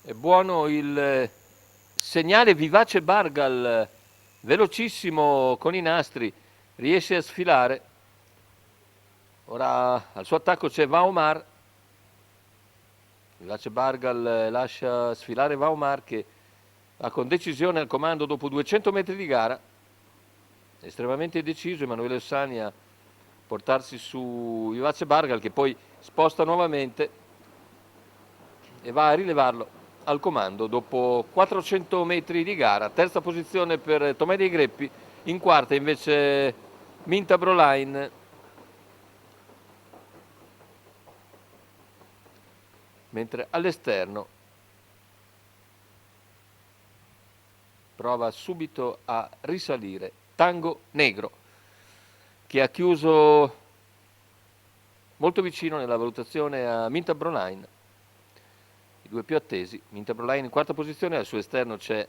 È buono il segnale Vivace Bargal, velocissimo con i nastri, riesce a sfilare. Ora al suo attacco c'è Vaumar. Vivace Bargal lascia sfilare Vaumar che va con decisione al comando dopo 200 metri di gara. Estremamente deciso Emanuele Ossani a portarsi su Vivace Bargal che poi sposta nuovamente e va a rilevarlo al comando dopo 400 metri di gara. Terza posizione per Tomè dei Greppi, in quarta invece Minta Broline, mentre all'esterno prova subito a risalire Tango Negro, che ha chiuso molto vicino nella valutazione a Minta Broline. I due più attesi, Minta Broline in quarta posizione, al suo esterno c'è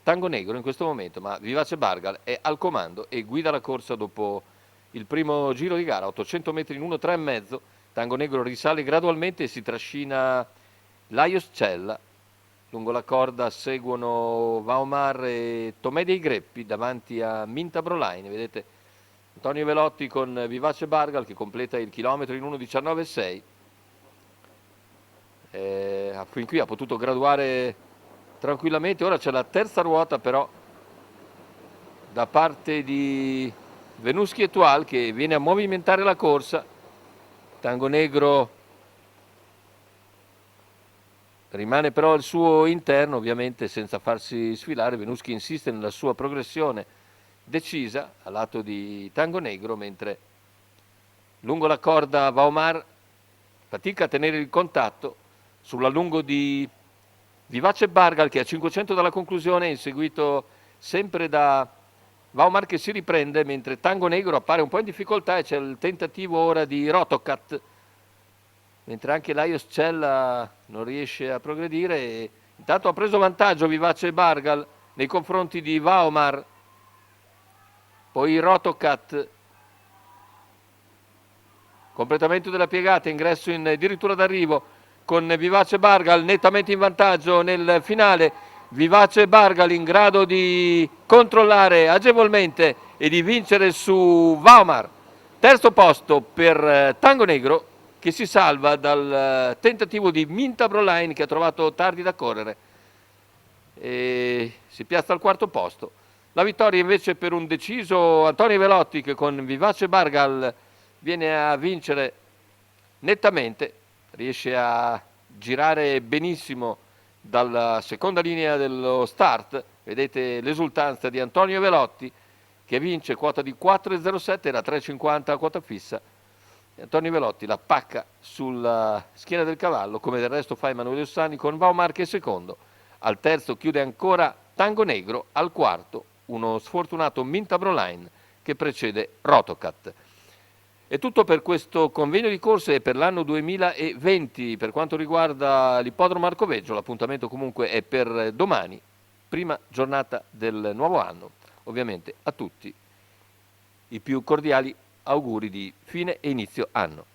Tango Negro in questo momento, ma Vivace Bargal è al comando e guida la corsa dopo il primo giro di gara, 800 metri in 1,3,5. Tango Negro risale gradualmente e si trascina Laios Cella. Lungo la corda seguono Vaumar e Tomè dei Greppi davanti a Minta Broline. Vedete Antonio Velotti con Vivace Bargal che completa il chilometro in 1,19,6. Fin qui ha potuto graduare tranquillamente. Ora c'è la terza ruota però da parte di Venuschi e Tual che viene a movimentare la corsa. Tango Negro rimane però al suo interno, ovviamente senza farsi sfilare. Venuschi insiste nella sua progressione decisa a lato di Tango Negro, mentre lungo la corda Vaumar fatica a tenere il contatto sull'allungo di Vivace Bargal che a 500 dalla conclusione è inseguito sempre da Vaumar che si riprende, mentre Tango Negro appare un po' in difficoltà e c'è il tentativo ora di Rotocat, mentre anche Laios Cella non riesce a progredire. E intanto ha preso vantaggio Vivace Bargal nei confronti di Vaumar, poi Rotocat, completamento della piegata, ingresso in addirittura d'arrivo con Vivace Bargal nettamente in vantaggio nel finale. Vivace Bargal in grado di controllare agevolmente e di vincere su Vaumar. Terzo posto per Tango Negro che si salva dal tentativo di Minta Broline che ha trovato tardi da correre e si piazza al quarto posto. La vittoria invece per un deciso Antonio Velotti che con Vivace Bargal viene a vincere nettamente, riesce a girare benissimo dalla seconda linea dello start. Vedete l'esultanza di Antonio Velotti che vince quota di 4,07, era 3,50 quota fissa. Antonio Velotti la pacca sulla schiena del cavallo, come del resto fa Emanuele Ossani con Vaumar che è secondo. Al terzo chiude ancora Tango Negro, al quarto uno sfortunato Minta Broline che precede Rotocat. È tutto per questo convegno di corse per l'anno 2020 per quanto riguarda l'ippodromo Arcoveggio. L'appuntamento comunque è per domani, prima giornata del nuovo anno. Ovviamente a tutti i più cordiali auguri di fine e inizio anno.